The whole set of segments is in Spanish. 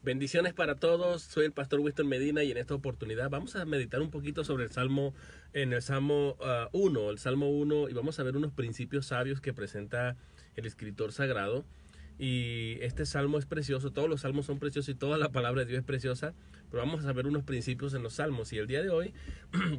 Bendiciones para todos, soy el pastor Winston Medina y en esta oportunidad vamos a meditar un poquito sobre el Salmo 1, el Salmo 1, y vamos a ver unos principios sabios que presenta el escritor sagrado. Y este salmo es precioso, todos los salmos son preciosos y toda la palabra de Dios es preciosa, pero vamos a ver unos principios en los salmos. Y el día de hoy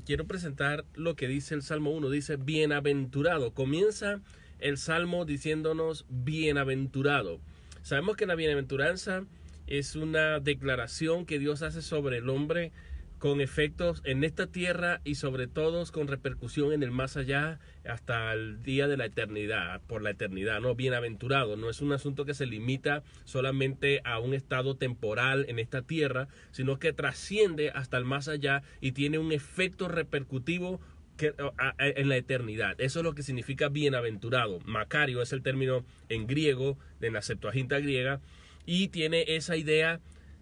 quiero presentar lo que dice el Salmo 1, dice bienaventurado. Comienza el salmo diciéndonos bienaventurado. Sabemos que la bienaventuranza es una declaración que Dios hace sobre el hombre con efectos en esta tierra y sobre todo con repercusión en el más allá hasta el día de la eternidad, por la eternidad, ¿no? Bienaventurado no es un asunto que se limita solamente a un estado temporal en esta tierra, sino que trasciende hasta el más allá y tiene un efecto repercutivo en la eternidad. Eso es lo que significa bienaventurado. Macario es el término en griego, en la Septuaginta griega, y tiene esa idea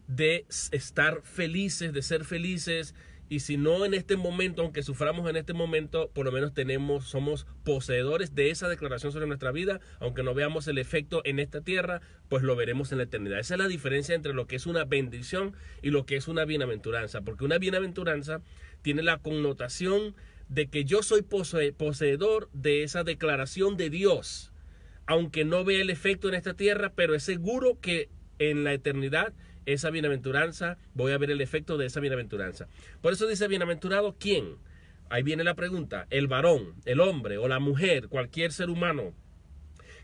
de estar felices, de ser felices, y si no en este momento, aunque suframos en este momento, por lo menos somos poseedores de esa declaración sobre nuestra vida, aunque no veamos el efecto en esta tierra, pues lo veremos en la eternidad. Esa es la diferencia entre lo que es una bendición y lo que es una bienaventuranza, porque una bienaventuranza tiene la connotación de que yo soy poseedor de esa declaración de Dios, aunque no vea el efecto en esta tierra, pero es seguro que en la eternidad esa bienaventuranza, voy a ver el efecto de esa bienaventuranza. Por eso dice bienaventurado, ¿quién? Ahí viene la pregunta, el varón, el hombre o la mujer, cualquier ser humano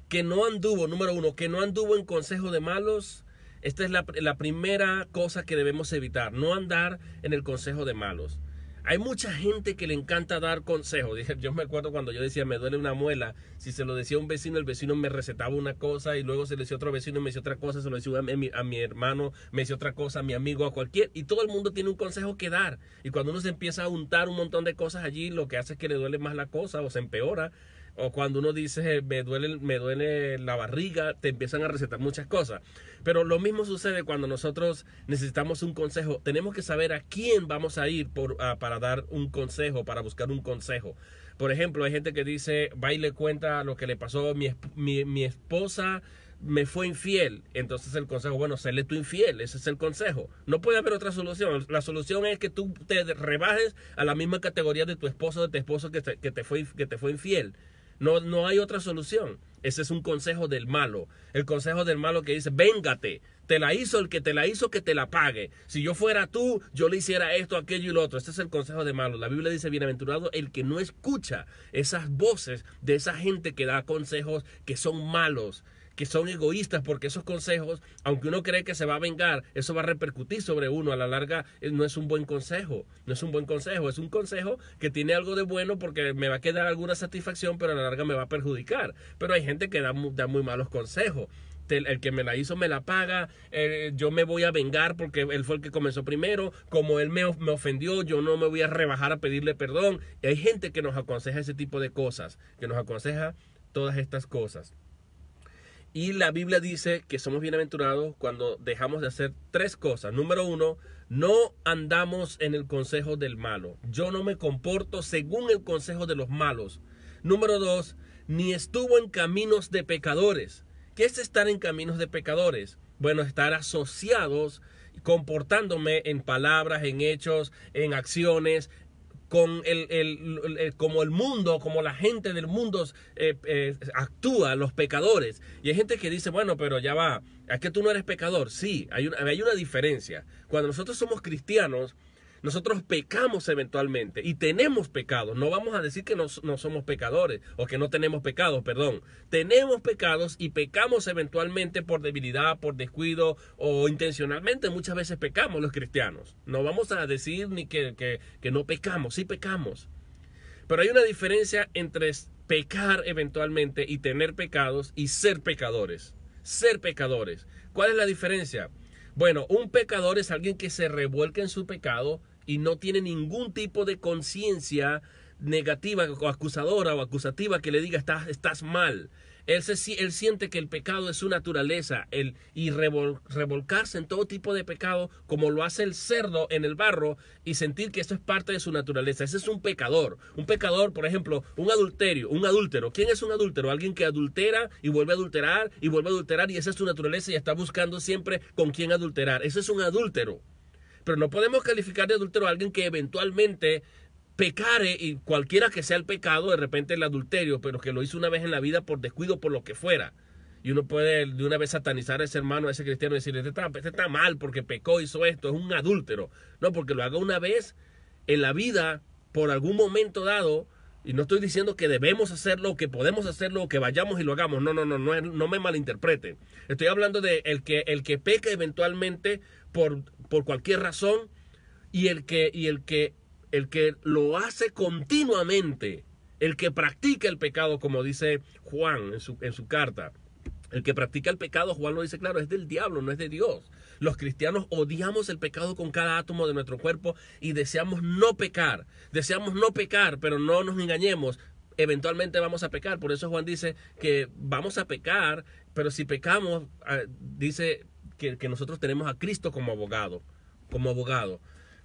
que no anduvo, número uno, que no anduvo en consejo de malos. Esta es la primera cosa que debemos evitar, no andar en el consejo de malos. Hay mucha gente que le encanta dar consejos. Yo me acuerdo cuando yo decía, me duele una muela. Si se lo decía a un vecino, el vecino me recetaba una cosa y luego se lo decía a otro vecino y me decía otra cosa. Se lo decía a mi hermano, me decía otra cosa, a mi amigo, a cualquier. Y todo el mundo tiene un consejo que dar. Y cuando uno se empieza a untar un montón de cosas allí, lo que hace es que le duele más la cosa o se empeora. O cuando uno dice, me duele la barriga, te empiezan a recetar muchas cosas. Pero lo mismo sucede cuando nosotros necesitamos un consejo. Tenemos que saber a quién vamos a ir para dar un consejo, para buscar un consejo. Por ejemplo, hay gente que dice, va y le cuenta lo que le pasó, mi esposa me fue infiel. Entonces el consejo, bueno, séle tú infiel, ese es el consejo. No puede haber otra solución. La solución es que tú te rebajes a la misma categoría de tu esposo, que te fue infiel. No hay otra solución. Ese es un consejo del malo. El consejo del malo que dice, véngate, te la hizo el que te la hizo, que te la pague. Si yo fuera tú, yo le hiciera esto, aquello y lo otro. Este es el consejo de malo. La Biblia dice, bienaventurado el que no escucha esas voces de esa gente que da consejos que son malos, que son egoístas, porque esos consejos, aunque uno cree que se va a vengar, eso va a repercutir sobre uno. A la larga no es un buen consejo, no es un buen consejo, es un consejo que tiene algo de bueno porque me va a quedar alguna satisfacción, pero a la larga me va a perjudicar. Pero hay gente que da muy malos consejos. El que me la hizo me la paga, yo me voy a vengar porque él fue el que comenzó primero, como él me ofendió, yo no me voy a rebajar a pedirle perdón. Y hay gente que nos aconseja ese tipo de cosas, que nos aconseja todas estas cosas. Y la Biblia dice que somos bienaventurados cuando dejamos de hacer tres cosas. Número uno, no andamos en el consejo del malo. Yo no me comporto según el consejo de los malos. Número dos, ni estuvo en caminos de pecadores. ¿Qué es estar en caminos de pecadores? Bueno, estar asociados, comportándome en palabras, en hechos, en acciones, con como el mundo, como la gente del mundo actúa, los pecadores. Y hay gente que dice, bueno, pero ya va, ¿es que tú no eres pecador? Sí, hay una diferencia. Cuando nosotros somos cristianos, nosotros pecamos eventualmente y tenemos pecados. No vamos a decir que no somos pecadores o que no tenemos pecados, perdón. Tenemos pecados y pecamos eventualmente por debilidad, por descuido o intencionalmente. Muchas veces pecamos los cristianos. No vamos a decir ni que no pecamos, sí pecamos. Pero hay una diferencia entre pecar eventualmente y tener pecados y ser pecadores. Ser pecadores. ¿Cuál es la diferencia? Bueno, un pecador es alguien que se revuelca en su pecado y no tiene ningún tipo de conciencia negativa o acusadora o acusativa que le diga estás mal. Él siente que el pecado es su naturaleza, revolcarse en todo tipo de pecado, como lo hace el cerdo en el barro, y sentir que esto es parte de su naturaleza. Ese es un pecador. Un pecador, por ejemplo, un adúltero. ¿Quién es un adúltero? Alguien que adultera y vuelve a adulterar y vuelve a adulterar, y esa es su naturaleza y está buscando siempre con quién adulterar. Ese es un adúltero. Pero no podemos calificar de adúltero a alguien que eventualmente pecare, y cualquiera que sea el pecado, de repente el adulterio, pero que lo hizo una vez en la vida por descuido, por lo que fuera. Y uno puede de una vez satanizar a ese hermano, a ese cristiano, y decirle, este está mal porque pecó, hizo esto, es un adúltero. No, porque lo haga una vez en la vida, por algún momento dado. Y no estoy diciendo que debemos hacerlo, que podemos hacerlo, que vayamos y lo hagamos. No me malinterpreten. Estoy hablando de el que peca eventualmente por cualquier razón, y el que lo hace continuamente, el que practica el pecado, como dice Juan en su carta. El que practica el pecado, Juan lo dice claro, es del diablo, no es de Dios. Los cristianos odiamos el pecado con cada átomo de nuestro cuerpo y deseamos no pecar. Deseamos no pecar, pero no nos engañemos. Eventualmente vamos a pecar. Por eso Juan dice que vamos a pecar, pero si pecamos, dice que nosotros tenemos a Cristo como abogado.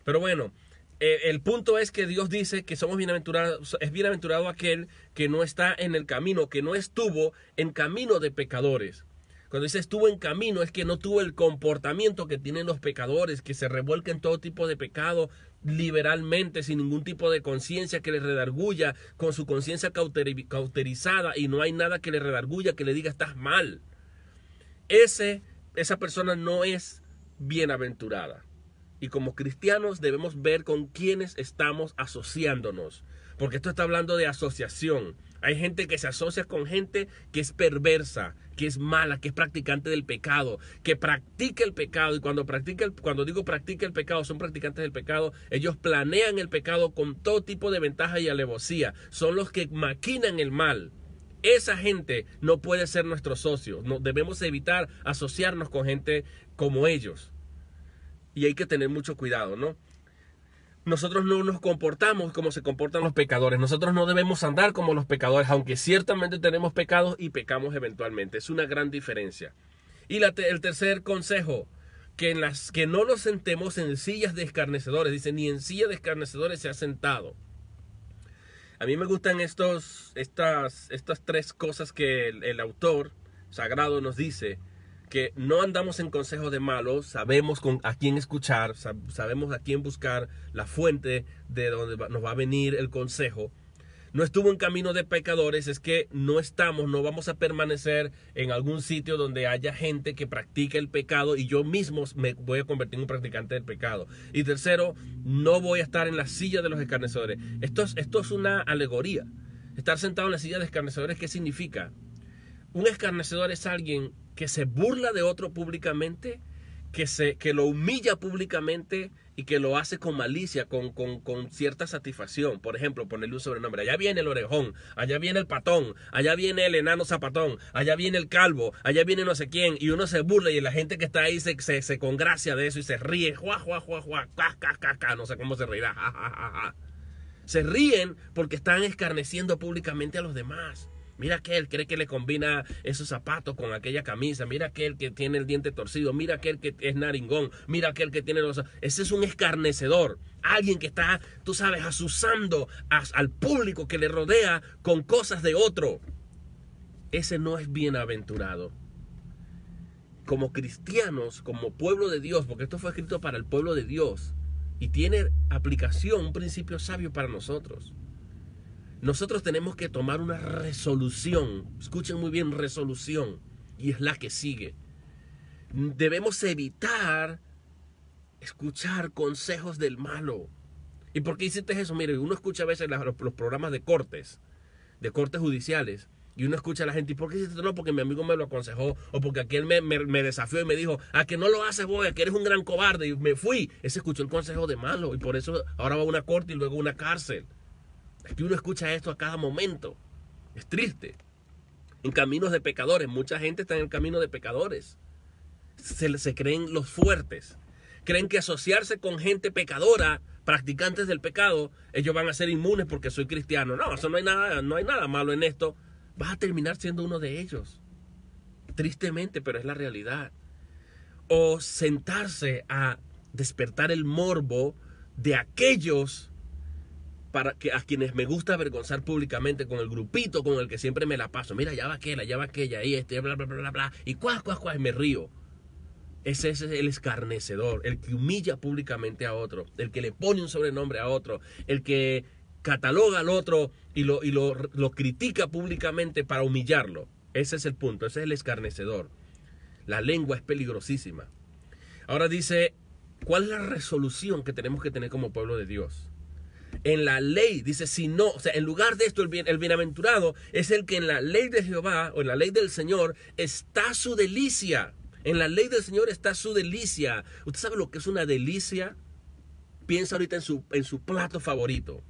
Pero bueno, el punto es que Dios dice que somos bienaventurados, es bienaventurado aquel que no está en el camino, que no estuvo en camino de pecadores. Cuando dice estuvo en camino, es que no tuvo el comportamiento que tienen los pecadores, que se revuelcan en todo tipo de pecado liberalmente, sin ningún tipo de conciencia que le redarguya, con su conciencia cauterizada, y no hay nada que le redarguya, que le diga estás mal. Esa persona no es bienaventurada. Y como cristianos debemos ver con quiénes estamos asociándonos. Porque esto está hablando de asociación. Hay gente que se asocia con gente que es perversa, que es mala, que es practicante del pecado, que practica el pecado. Y cuando digo practica el pecado, son practicantes del pecado. Ellos planean el pecado con todo tipo de ventaja y alevosía. Son los que maquinan el mal. Esa gente no puede ser nuestro socio. No, debemos evitar asociarnos con gente como ellos. Y hay que tener mucho cuidado, ¿no? Nosotros no nos comportamos como se comportan los pecadores. Nosotros no debemos andar como los pecadores, aunque ciertamente tenemos pecados y pecamos eventualmente. Es una gran diferencia. Y el tercer consejo, que no nos sentemos en sillas de escarnecedores. Dice, ni en silla de escarnecedores se ha sentado. A mí me gustan estas tres cosas que el autor sagrado nos dice. Que no andamos en consejos de malos, sabemos a quién escuchar, sabemos a quién buscar la fuente de donde nos va a venir el consejo. No estuvo en camino de pecadores, es que no vamos a permanecer en algún sitio donde haya gente que practica el pecado y yo mismo me voy a convertir en un practicante del pecado. Y tercero, no voy a estar en la silla de los escarnecedores. Esto es una alegoría. Estar sentado en la silla de escarnecedores, ¿qué significa? Un escarnecedor es alguien que se burla de otro públicamente, que lo humilla públicamente y que lo hace con malicia, con cierta satisfacción. Por ejemplo, ponerle un sobrenombre. Allá viene el orejón, allá viene el patón, allá viene el enano zapatón, allá viene el calvo, allá viene no sé quién. Y uno se burla y la gente que está ahí se congracia de eso y se ríe. Juá, juá, juá, juá, ca, ca, ca, ca. No sé cómo se reirá. Ja, ja, ja, ja. Se ríen porque están escarneciendo públicamente a los demás. Mira aquel, cree que le combina esos zapatos con aquella camisa. Mira aquel que tiene el diente torcido. Mira aquel que es naringón. Mira aquel que tiene los... Ese es un escarnecedor. Alguien que está, tú sabes, asusando al público que le rodea con cosas de otro. Ese no es bienaventurado. Como cristianos, como pueblo de Dios, porque esto fue escrito para el pueblo de Dios y tiene aplicación, un principio sabio para nosotros. Nosotros tenemos que tomar una resolución, escuchen muy bien, resolución, y es la que sigue. Debemos evitar escuchar consejos del malo. ¿Y por qué hiciste eso? Mire, uno escucha a veces los programas de cortes judiciales, y uno escucha a la gente, ¿y por qué hiciste esto? No, porque mi amigo me lo aconsejó, o porque aquel me desafió y me dijo, a que no lo haces vos, a que eres un gran cobarde, y me fui. Ese escuchó el consejo de malo, y por eso ahora va a una corte y luego a una cárcel. Es que uno escucha esto a cada momento. Es triste. En caminos de pecadores. Mucha gente está en el camino de pecadores. Se creen los fuertes. Creen que asociarse con gente pecadora, practicantes del pecado, ellos van a ser inmunes porque soy cristiano. No, eso no hay nada malo en esto. vas a terminar siendo uno de ellos. Tristemente, pero es la realidad. O sentarse a despertar el morbo de aquellos a quienes me gusta avergonzar públicamente con el grupito con el que siempre me la paso. Mira, ya va aquella, y bla, bla, bla, bla, bla, y cuás, y me río. Ese es el escarnecedor, el que humilla públicamente a otro, el que le pone un sobrenombre a otro, el que cataloga al otro y lo critica públicamente para humillarlo. Ese es el punto, ese es el escarnecedor. La lengua es peligrosísima. Ahora dice, ¿cuál es la resolución que tenemos que tener como pueblo de Dios? En la ley, dice, si no, o sea, en lugar de esto, el bienaventurado es el que en la ley de Jehová o en la ley del Señor está su delicia. En la ley del Señor está su delicia. ¿Usted sabe lo que es una delicia? Piensa ahorita en su plato favorito.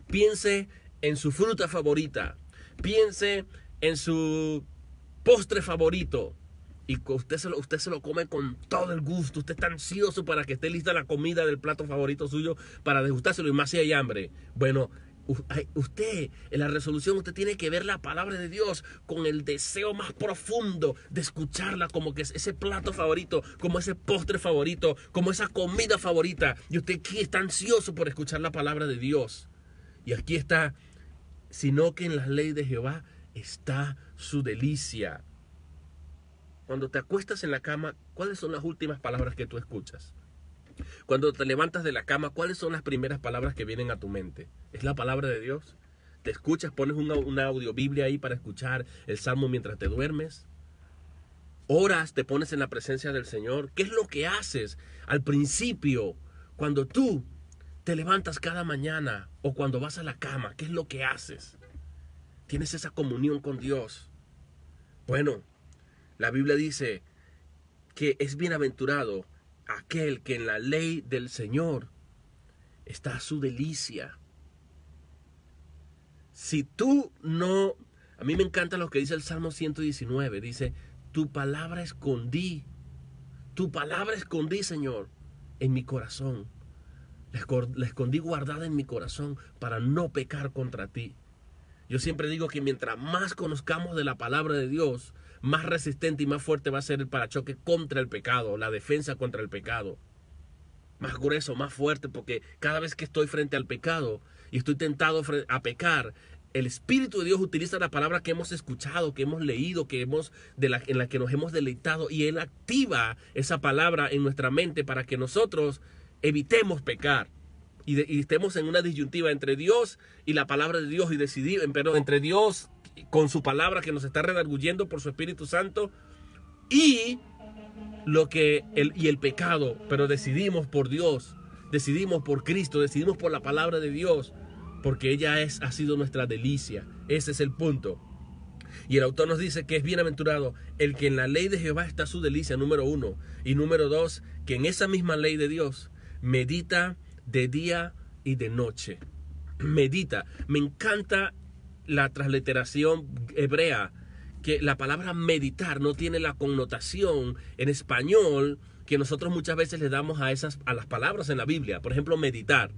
Piense en su fruta favorita. Piense en su postre favorito. Y usted se lo come con todo el gusto. Usted está ansioso para que esté lista la comida del plato favorito suyo para degustárselo, y más si hay hambre. Bueno, usted, en la resolución, usted tiene que ver la palabra de Dios con el deseo más profundo de escucharla como que es ese plato favorito, como ese postre favorito, como esa comida favorita. Y usted aquí está ansioso por escuchar la palabra de Dios. Y aquí está, sino que en la ley de Jehová está su delicia. Cuando te acuestas en la cama, ¿cuáles son las últimas palabras que tú escuchas? Cuando te levantas de la cama, ¿cuáles son las primeras palabras que vienen a tu mente? ¿Es la palabra de Dios? ¿Te escuchas, pones una audiobiblia ahí para escuchar el Salmo mientras te duermes? ¿Oras, te pones en la presencia del Señor? ¿Qué es lo que haces al principio cuando tú te levantas cada mañana o cuando vas a la cama? ¿Qué es lo que haces? ¿Tienes esa comunión con Dios? Bueno, la Biblia dice que es bienaventurado aquel que en la ley del Señor está su delicia. Si tú no... A mí me encanta lo que dice el Salmo 119. Dice, tu palabra escondí, Señor, en mi corazón. La escondí guardada en mi corazón para no pecar contra ti. Yo siempre digo que mientras más conozcamos de la palabra de Dios, más resistente y más fuerte va a ser el parachoque contra el pecado, la defensa contra el pecado. Más grueso, más fuerte, porque cada vez que estoy frente al pecado y estoy tentado a pecar, el Espíritu de Dios utiliza la palabra que hemos escuchado, que hemos leído, en la que nos hemos deleitado, y Él activa esa palabra en nuestra mente para que nosotros evitemos pecar. Y estemos en una disyuntiva entre Dios y la palabra de Dios, entre Dios con su palabra que nos está redarguyendo por su Espíritu Santo y el pecado. Pero decidimos por Dios, decidimos por Cristo, decidimos por la palabra de Dios, porque ella ha sido nuestra delicia. Ese es el punto. Y el autor nos dice que es bienaventurado el que en la ley de Jehová está su delicia, número 1. Y número 2, que en esa misma ley de Dios medita de día y de noche. Medita. Me encanta la transliteración hebrea, que la palabra meditar no tiene la connotación en español que nosotros muchas veces le damos a las palabras en la Biblia. Por ejemplo, meditar.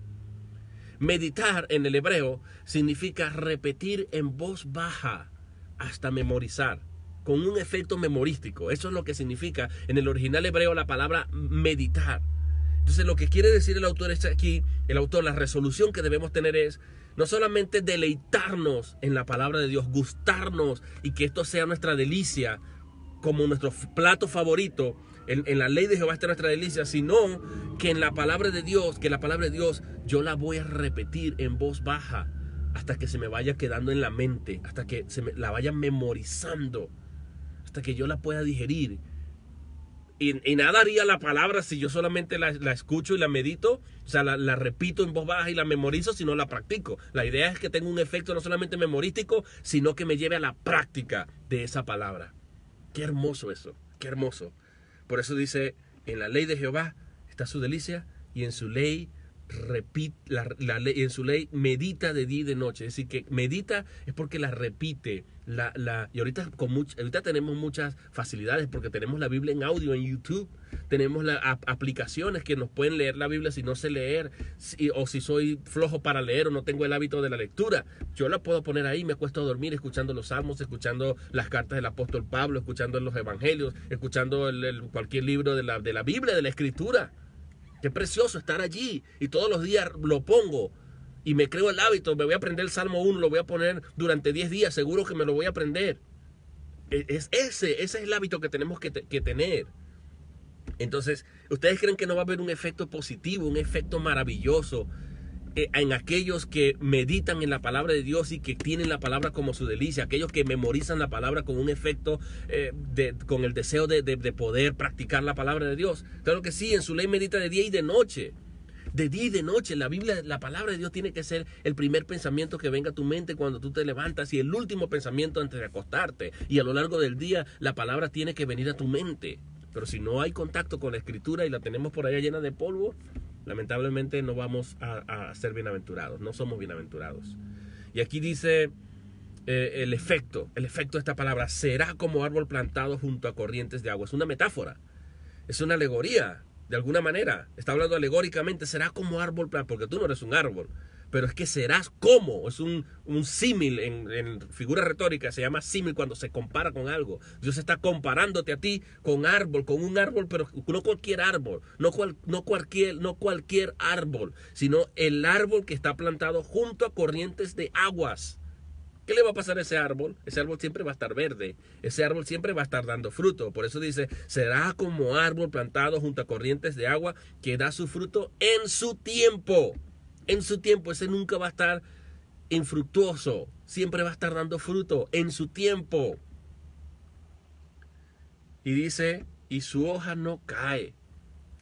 Meditar en el hebreo significa repetir en voz baja hasta memorizar, con un efecto memorístico. Eso es lo que significa en el original hebreo la palabra meditar. Entonces lo que quiere decir el autor es aquí, la resolución que debemos tener es no solamente deleitarnos en la palabra de Dios, gustarnos y que esto sea nuestra delicia, como nuestro plato favorito, en la ley de Jehová está nuestra delicia, sino que en la palabra de Dios, yo la voy a repetir en voz baja hasta que se me vaya quedando en la mente, hasta que la vaya memorizando, hasta que yo la pueda digerir. Y nada haría la palabra si yo solamente la escucho y la medito, o sea, la repito en voz baja y la memorizo, si no la practico. La idea es que tenga un efecto no solamente memorístico, sino que me lleve a la práctica de esa palabra. Qué hermoso eso, qué hermoso. Por eso dice, en la ley de Jehová está su delicia, y en su ley en su ley medita de día y de noche. Es decir, que medita es porque la repite, Y ahorita tenemos muchas facilidades porque tenemos la Biblia en audio en YouTube, tenemos aplicaciones que nos pueden leer la Biblia si no sé leer, o si soy flojo para leer o no tengo el hábito de la lectura. Yo la puedo poner ahí, me acuesto a dormir escuchando los salmos, escuchando las cartas del apóstol Pablo, escuchando los evangelios, escuchando cualquier libro de la Biblia, de la Escritura. Qué precioso estar allí, y todos los días lo pongo. Y me creo el hábito, me voy a aprender el Salmo 1, lo voy a poner durante 10 días, seguro que me lo voy a aprender. Ese es el hábito que tenemos que tener. Entonces, ¿ustedes creen que no va a haber un efecto positivo, un efecto maravilloso en aquellos que meditan en la palabra de Dios y que tienen la palabra como su delicia? Aquellos que memorizan la palabra con un efecto, con el deseo de poder practicar la palabra de Dios. Claro que sí, en su ley medita de día y de noche. De día y de noche. La Biblia, la palabra de Dios tiene que ser el primer pensamiento que venga a tu mente cuando tú te levantas, y el último pensamiento antes de acostarte. Y a lo largo del día la palabra tiene que venir a tu mente. Pero si no hay contacto con la Escritura y la tenemos por allá llena de polvo, lamentablemente no vamos a ser bienaventurados, no somos bienaventurados. Y aquí dice el efecto de esta palabra: será como árbol plantado junto a corrientes de agua. Es una metáfora, es una alegoría. De alguna manera, está hablando alegóricamente, será como árbol plantado, porque tú no eres un árbol, pero es que serás como, es un símil en figura retórica, se llama símil cuando se compara con algo. Dios está comparándote a ti con un árbol, pero no cualquier árbol, no cualquier árbol, sino el árbol que está plantado junto a corrientes de aguas. ¿Qué le va a pasar a ese árbol? Ese árbol siempre va a estar verde. Ese árbol siempre va a estar dando fruto. Por eso dice, será como árbol plantado junto a corrientes de agua que da su fruto en su tiempo. En su tiempo. Ese nunca va a estar infructuoso. Siempre va a estar dando fruto en su tiempo. Y dice, y su hoja no cae.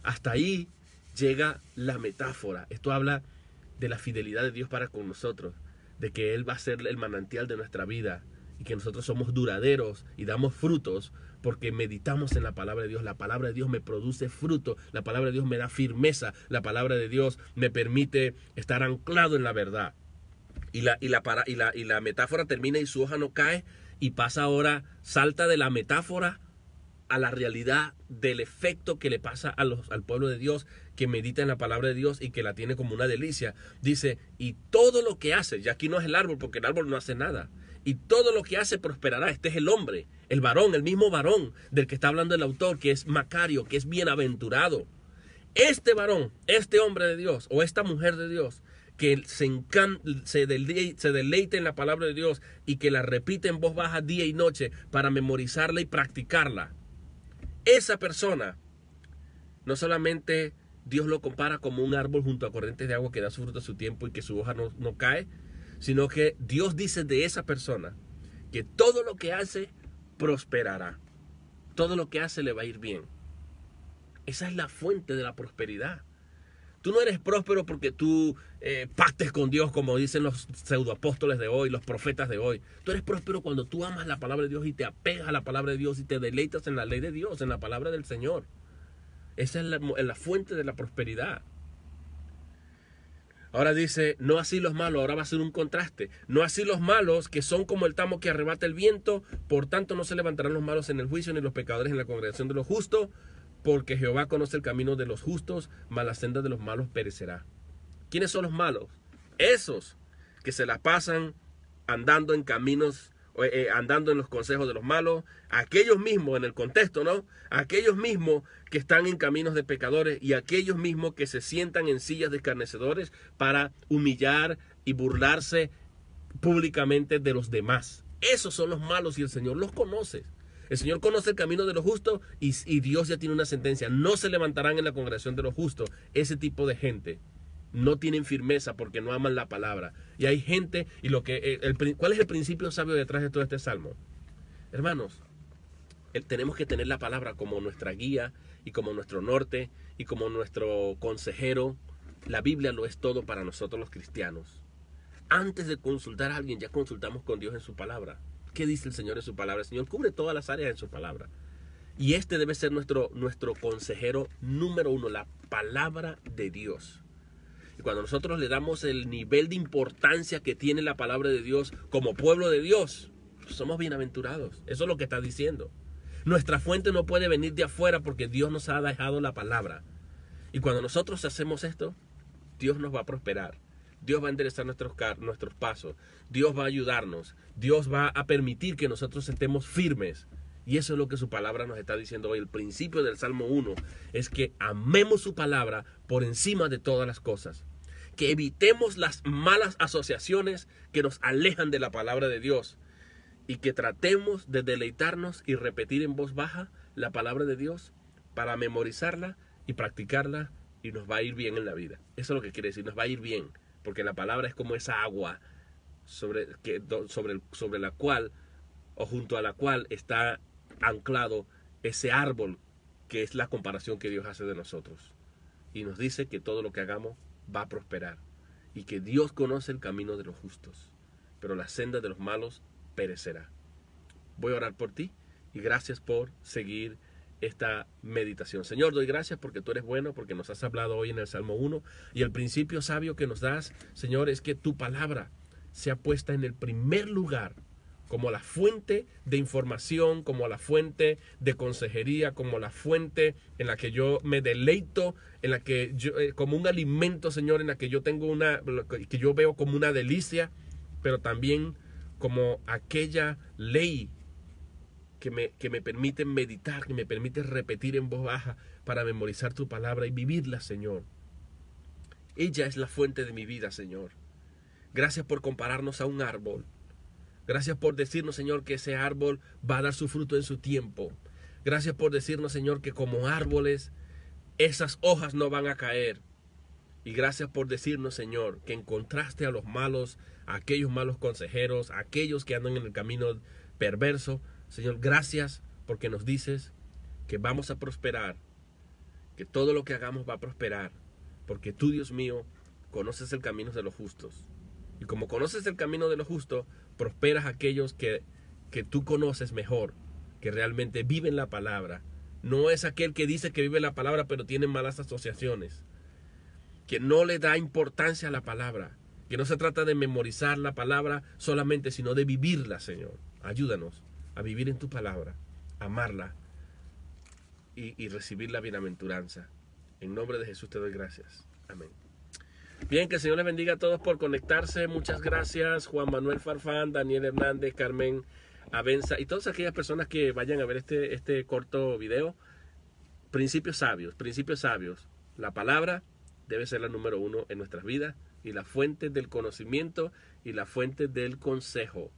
Hasta ahí llega la metáfora. Esto habla de la fidelidad de Dios para con nosotros, de que Él va a ser el manantial de nuestra vida y que nosotros somos duraderos y damos frutos porque meditamos en la palabra de Dios. La palabra de Dios me produce fruto, la palabra de Dios me da firmeza, la palabra de Dios me permite estar anclado en la verdad. Y la metáfora termina, y su hoja no cae, y pasa ahora, salta de la metáfora a la realidad del efecto que le pasa al pueblo de Dios que medita en la palabra de Dios y que la tiene como una delicia. Dice, y todo lo que hace, y aquí no es el árbol porque el árbol no hace nada, y todo lo que hace prosperará. Este es el hombre, el varón, el mismo varón del que está hablando el autor, que es Macario, que es bienaventurado. Este varón, este hombre de Dios o esta mujer de Dios que se deleite en la palabra de Dios y que la repite en voz baja día y noche para memorizarla y practicarla, esa persona, no solamente Dios lo compara como un árbol junto a corrientes de agua que da su fruto a su tiempo y que su hoja no cae, sino que Dios dice de esa persona que todo lo que hace prosperará. Todo lo que hace le va a ir bien. Esa es la fuente de la prosperidad. Tú no eres próspero porque tú pactes con Dios, como dicen los pseudoapóstoles de hoy, los profetas de hoy. Tú eres próspero cuando tú amas la palabra de Dios y te apegas a la palabra de Dios y te deleitas en la ley de Dios, en la palabra del Señor. Esa es la fuente de la prosperidad. Ahora dice, no así los malos. Ahora va a ser un contraste. No así los malos, que son como el tamo que arrebata el viento. Por tanto no se levantarán los malos en el juicio, ni los pecadores en la congregación de los justos. Porque Jehová conoce el camino de los justos, mas la senda de los malos perecerá. ¿Quiénes son los malos? Esos que se la pasan andando en caminos, andando en los consejos de los malos. Aquellos mismos, en el contexto, ¿no? Aquellos mismos que están en caminos de pecadores, y aquellos mismos que se sientan en sillas de escarnecedores para humillar y burlarse públicamente de los demás. Esos son los malos, y el Señor los conoce. El Señor conoce el camino de los justos, y Dios ya tiene una sentencia. No se levantarán en la congregación de los justos. Ese tipo de gente no tienen firmeza porque no aman la palabra. Y hay gente, y ¿cuál es el principio sabio detrás de todo este salmo? Hermanos, tenemos que tener la palabra como nuestra guía y como nuestro norte y como nuestro consejero. La Biblia lo es todo para nosotros los cristianos. Antes de consultar a alguien, ya consultamos con Dios en su palabra. ¿Qué dice el Señor en su palabra? El Señor cubre todas las áreas en su palabra. Y este debe ser nuestro consejero número uno, la palabra de Dios. Y cuando nosotros le damos el nivel de importancia que tiene la palabra de Dios como pueblo de Dios, somos bienaventurados. Eso es lo que está diciendo. Nuestra fuente no puede venir de afuera porque Dios nos ha dejado la palabra. Y cuando nosotros hacemos esto, Dios nos va a prosperar. Dios va a enderezar nuestros pasos. Dios va a ayudarnos. Dios va a permitir que nosotros estemos firmes. Y eso es lo que su palabra nos está diciendo hoy. El principio del Salmo 1 es que amemos su palabra por encima de todas las cosas. Que evitemos las malas asociaciones que nos alejan de la palabra de Dios. Y que tratemos de deleitarnos y repetir en voz baja la palabra de Dios para memorizarla y practicarla, y nos va a ir bien en la vida. Eso es lo que quiere decir, nos va a ir bien, porque la palabra es como esa agua sobre la cual, o junto a la cual está anclado ese árbol, que es la comparación que Dios hace de nosotros. Y nos dice que todo lo que hagamos va a prosperar, y que Dios conoce el camino de los justos, pero la senda de los malos perecerá. Voy a orar por ti, y gracias por seguir esta meditación. Señor, doy gracias porque tú eres bueno, porque nos has hablado hoy en el Salmo 1, y el principio sabio que nos das, Señor, es que tu palabra sea puesta en el primer lugar, como la fuente de información, como la fuente de consejería, como la fuente en la que yo me deleito, en la que yo, como un alimento, Señor, en la que yo tengo que yo veo como una delicia, pero también como aquella ley que me permite meditar, que me permite repetir en voz baja para memorizar tu palabra y vivirla, Señor. Ella es la fuente de mi vida, Señor. Gracias por compararnos a un árbol. Gracias por decirnos, Señor, que ese árbol va a dar su fruto en su tiempo. Gracias por decirnos, Señor, que como árboles esas hojas no van a caer. Y gracias por decirnos, Señor, que en contraste a los malos, a aquellos malos consejeros, a aquellos que andan en el camino perverso, Señor, gracias porque nos dices que vamos a prosperar, que todo lo que hagamos va a prosperar, porque tú, Dios mío, conoces el camino de los justos. Y como conoces el camino de los justos, prosperas a aquellos que tú conoces mejor, que realmente viven la palabra. No es aquel que dice que vive la palabra, pero tiene malas asociaciones, que no le da importancia a la palabra, que no se trata de memorizar la palabra solamente, sino de vivirla, Señor. Ayúdanos a vivir en tu palabra, amarla y recibir la bienaventuranza. En nombre de Jesús te doy gracias. Amén. Bien, que el Señor les bendiga a todos por conectarse. Muchas gracias, Juan Manuel Farfán, Daniel Hernández, Carmen Abenza y todas aquellas personas que vayan a ver este corto video. Principios sabios. La palabra debe ser la número 1 en nuestras vidas y la fuente del conocimiento y la fuente del consejo.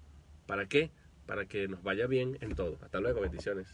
¿Para qué? Para que nos vaya bien en todo. Hasta luego, bendiciones.